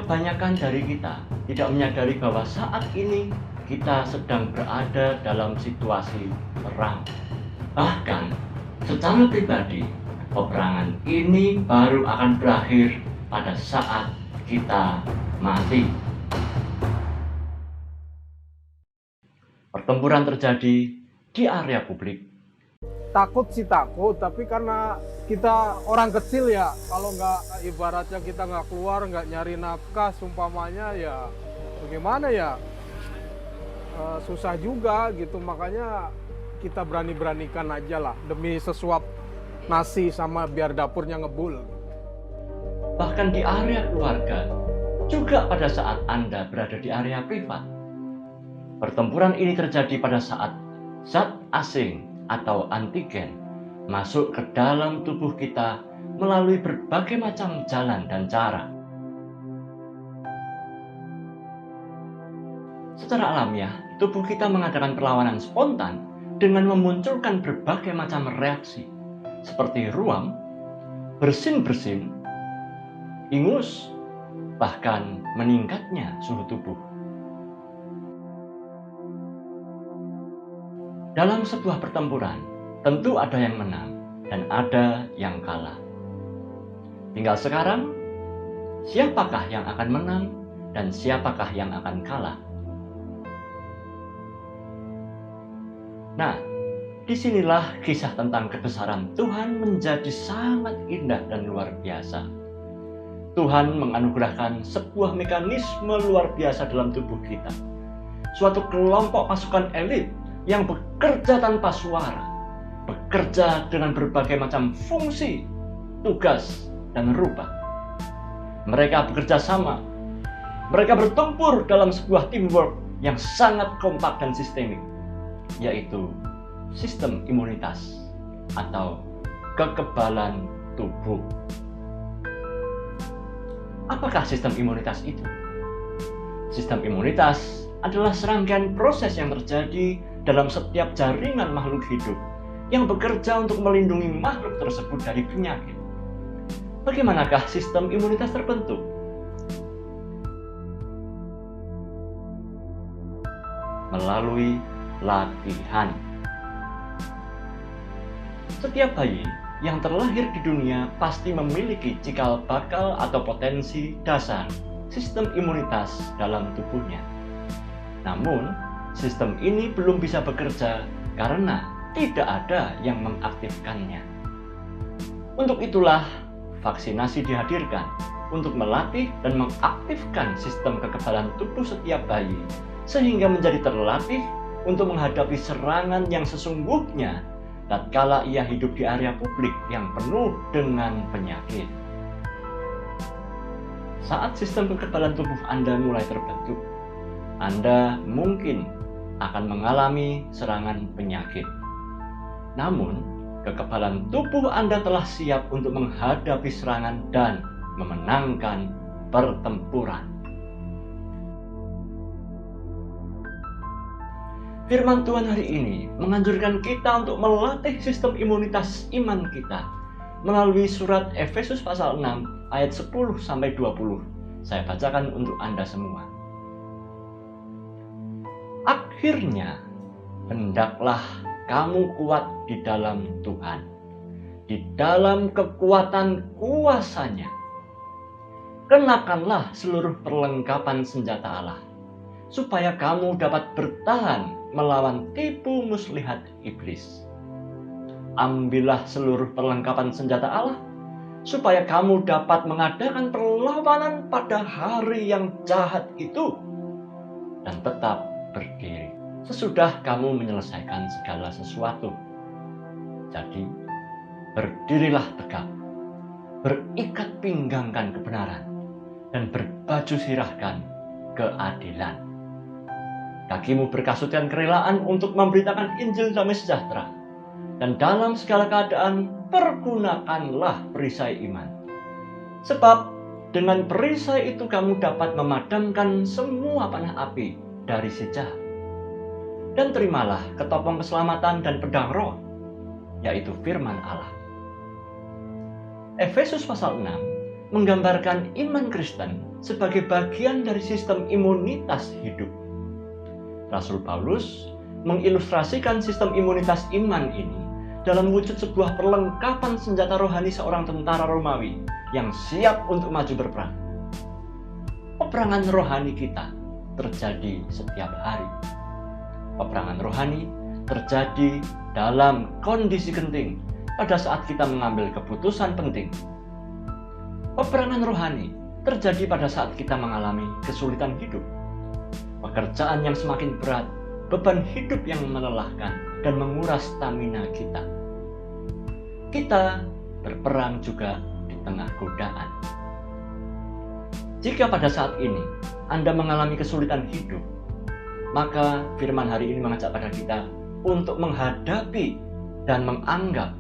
kebanyakan dari kita tidak menyadari bahwa saat ini kita sedang berada dalam situasi perang. Bahkan secara pribadi, peperangan ini baru akan berakhir pada saat kita mati. Pertempuran terjadi di area publik. Takut sih takut, tapi karena kita orang kecil ya, kalau nggak ibaratnya kita nggak keluar, nggak nyari nafkah, sumpamanya ya bagaimana ya, susah juga gitu. Makanya kita berani-beranikan aja lah, demi sesuap nasi sama biar dapurnya ngebul. Bahkan di area keluarga, juga pada saat Anda berada di area privat. Pertempuran ini terjadi pada saat zat asing atau antigen masuk ke dalam tubuh kita melalui berbagai macam jalan dan cara. Secara alamiah, tubuh kita mengadakan perlawanan spontan dengan memunculkan berbagai macam reaksi seperti ruam, bersin-bersin, ingus, bahkan meningkatnya suhu tubuh. Dalam sebuah pertempuran, tentu ada yang menang dan ada yang kalah. Tinggal sekarang, siapakah yang akan menang dan siapakah yang akan kalah? Nah, disinilah kisah tentang kebesaran Tuhan menjadi sangat indah dan luar biasa. Tuhan menganugerahkan sebuah mekanisme luar biasa dalam tubuh kita. Suatu kelompok pasukan elit yang bekerja tanpa suara, bekerja dengan berbagai macam fungsi, tugas, dan rupa. Mereka bekerja sama, mereka bertempur dalam sebuah teamwork yang sangat kompak dan sistemik, yaitu sistem imunitas atau kekebalan tubuh. Apakah sistem imunitas itu? Sistem imunitas adalah serangkaian proses yang terjadi dalam setiap jaringan makhluk hidup yang bekerja untuk melindungi makhluk tersebut dari penyakit. Bagaimanakah sistem imunitas terbentuk? Melalui latihan. Setiap bayi yang terlahir di dunia pasti memiliki cikal bakal atau potensi dasar sistem imunitas dalam tubuhnya. Namun, sistem ini belum bisa bekerja karena tidak ada yang mengaktifkannya. Untuk itulah, vaksinasi dihadirkan untuk melatih dan mengaktifkan sistem kekebalan tubuh setiap bayi, sehingga menjadi terlatih untuk menghadapi serangan yang sesungguhnya tatkala ia hidup di area publik yang penuh dengan penyakit. Saat sistem kekebalan tubuh Anda mulai terbentuk, Anda mungkin akan mengalami serangan penyakit. Namun, kekebalan tubuh Anda telah siap untuk menghadapi serangan dan memenangkan pertempuran. Firman Tuhan hari ini menganjurkan kita untuk melatih sistem imunitas iman kita melalui surat Efesus pasal 6 ayat 10-20. Saya bacakan untuk Anda semua. Akhirnya, hendaklah kamu kuat di dalam Tuhan, di dalam kekuatan kuasa-Nya. Kenakanlah seluruh perlengkapan senjata Allah, supaya kamu dapat bertahan melawan tipu muslihat iblis. Ambillah seluruh perlengkapan senjata Allah, supaya kamu dapat mengadakan perlawanan pada hari yang jahat itu, dan tetap berdiri sesudah kamu menyelesaikan segala sesuatu. Jadi, berdirilah tegap, berikat pinggangkan kebenaran, dan berbaju sirahkan keadilan. Kakimu berkasutkan kerelaan untuk memberitakan Injil damai sejahtera, dan dalam segala keadaan pergunakanlah perisai iman. Sebab dengan perisai itu kamu dapat memadamkan semua panah api dari si jahat. Dan terimalah ketopong keselamatan dan pedang roh, yaitu firman Allah. Efesus pasal 6 menggambarkan iman Kristen sebagai bagian dari sistem imunitas hidup. Rasul Paulus mengilustrasikan sistem imunitas iman ini dalam wujud sebuah perlengkapan senjata rohani seorang tentara Romawi yang siap untuk maju berperang. Peperangan rohani kita terjadi setiap hari. Peperangan rohani terjadi dalam kondisi genting pada saat kita mengambil keputusan penting. Peperangan rohani terjadi pada saat kita mengalami kesulitan hidup, pekerjaan yang semakin berat, beban hidup yang melelahkan dan menguras stamina kita. Kita berperang juga di tengah godaan. Jika pada saat ini Anda mengalami kesulitan hidup, maka firman hari ini mengajak pada kita untuk menghadapi dan menganggap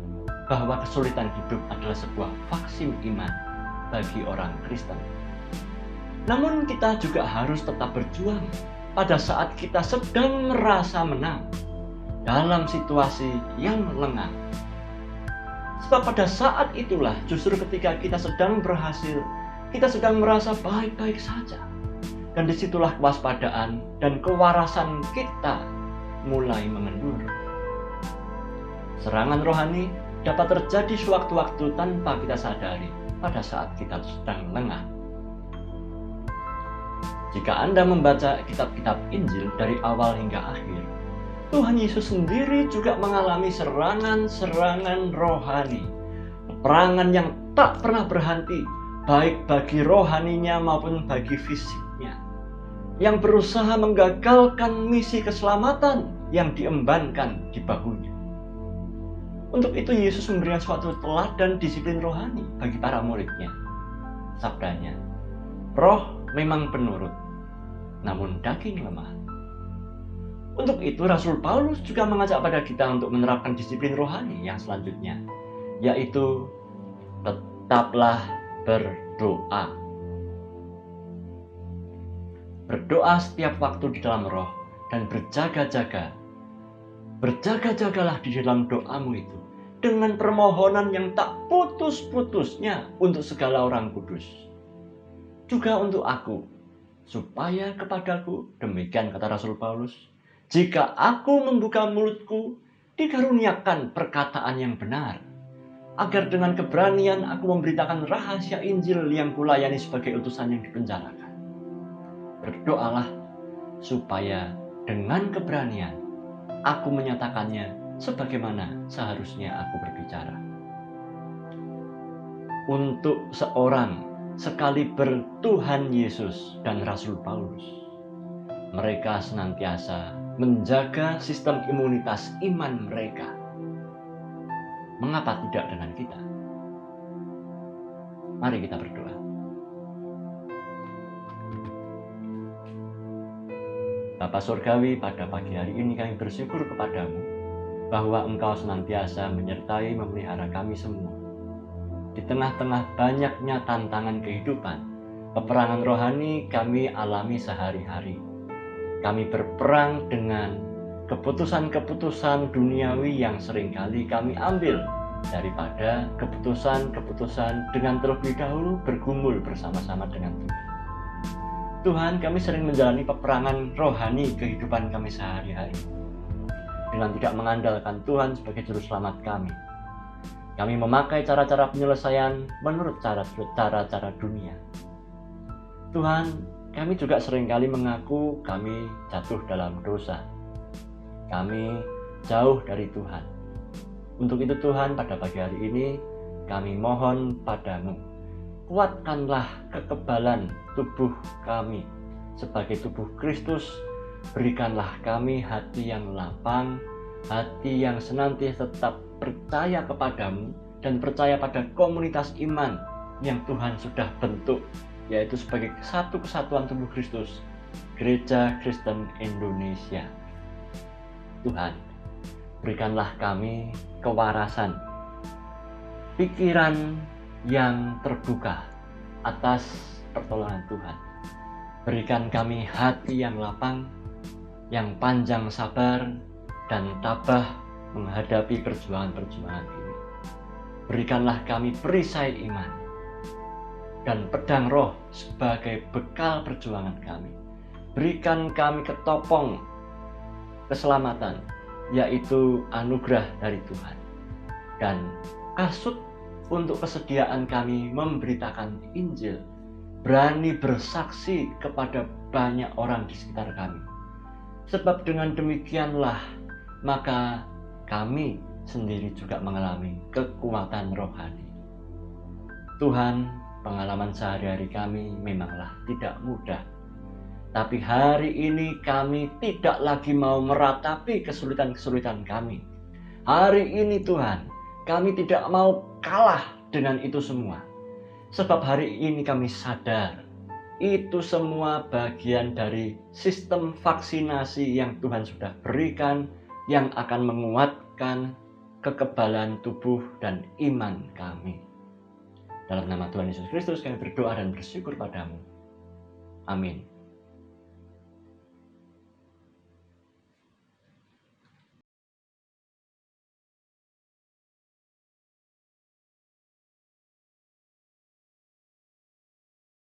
bahwa kesulitan hidup adalah sebuah vaksin iman bagi orang Kristen. Namun kita juga harus tetap berjuang pada saat kita sedang merasa menang dalam situasi yang lengah. Sebab pada saat itulah justru ketika kita sedang berhasil, kita sedang merasa baik-baik saja. Dan disitulah kewaspadaan dan kewarasan kita mulai mengendur. Serangan rohani dapat terjadi sewaktu-waktu tanpa kita sadari pada saat kita sedang lengah. Jika Anda membaca kitab-kitab Injil dari awal hingga akhir, Tuhan Yesus sendiri juga mengalami serangan-serangan rohani. Peperangan yang tak pernah berhenti, baik bagi rohaninya maupun bagi fisiknya, yang berusaha menggagalkan misi keselamatan yang diembankan di bahunya. Untuk itu Yesus memberikan suatu teladan disiplin rohani bagi para muridnya. Sabdanya, roh memang penurut, namun daging lemah. Untuk itu Rasul Paulus juga mengajak pada kita untuk menerapkan disiplin rohani yang selanjutnya, yaitu tetaplah berdoa. Berdoa setiap waktu di dalam roh dan berjaga-jaga. Berjaga-jagalah di dalam doamu itu dengan permohonan yang tak putus-putusnya untuk segala orang kudus. Juga untuk aku, supaya kepadaku, demikian kata Rasul Paulus, jika aku membuka mulutku, dikaruniakan perkataan yang benar, agar dengan keberanian aku memberitakan rahasia Injil yang kulayani sebagai utusan yang dipenjarakan. Berdoalah supaya dengan keberanian aku menyatakannya sebagaimana seharusnya aku berbicara. Untuk seorang sekaliber Tuhan Yesus dan Rasul Paulus, mereka senantiasa menjaga sistem imunitas iman mereka. Mengapa tidak dengan kita? Mari kita berdoa. Bapa Surgawi, pada pagi hari ini kami bersyukur kepadamu bahwa Engkau senantiasa menyertai memelihara kami semua. Di tengah-tengah banyaknya tantangan kehidupan, peperangan rohani kami alami sehari-hari. Kami berperang dengan keputusan-keputusan duniawi yang seringkali kami ambil daripada keputusan-keputusan dengan terlebih dahulu bergumul bersama-sama dengan Tuhan. Tuhan, kami sering menjalani peperangan rohani kehidupan kami sehari-hari dengan tidak mengandalkan Tuhan sebagai juru selamat kami. Kami memakai cara-cara penyelesaian menurut cara-cara dunia. Tuhan, kami juga seringkali mengaku kami jatuh dalam dosa. Kami jauh dari Tuhan. Untuk itu Tuhan, pada pagi hari ini kami mohon padamu, kuatkanlah kekebalan tubuh kami sebagai tubuh Kristus. Berikanlah kami hati yang lapang, hati yang senantiasa tetap percaya kepadamu dan percaya pada komunitas iman yang Tuhan sudah bentuk, yaitu sebagai satu kesatuan tubuh Kristus, Gereja Kristen Indonesia. Tuhan, berikanlah kami kewarasan, pikiran yang terbuka atas pertolongan Tuhan. Berikan kami hati yang lapang, yang panjang sabar, dan tabah menghadapi perjuangan-perjuangan ini. Berikanlah kami perisai iman, dan pedang roh sebagai bekal perjuangan kami. Berikan kami ketopong keselamatan, yaitu anugerah dari Tuhan, dan kasut untuk kesediaan kami memberitakan Injil, berani bersaksi kepada banyak orang di sekitar kami. Sebab dengan demikianlah maka kami sendiri juga mengalami kekuatan rohani. Tuhan, pengalaman sehari-hari kami memanglah tidak mudah. Tapi hari ini kami tidak lagi mau meratapi kesulitan-kesulitan kami. Hari ini Tuhan, kami tidak mau kalah dengan itu semua. Sebab hari ini kami sadar, itu semua bagian dari sistem vaksinasi yang Tuhan sudah berikan, yang akan menguatkan kekebalan tubuh dan iman kami. Dalam nama Tuhan Yesus Kristus kami berdoa dan bersyukur padamu. Amin.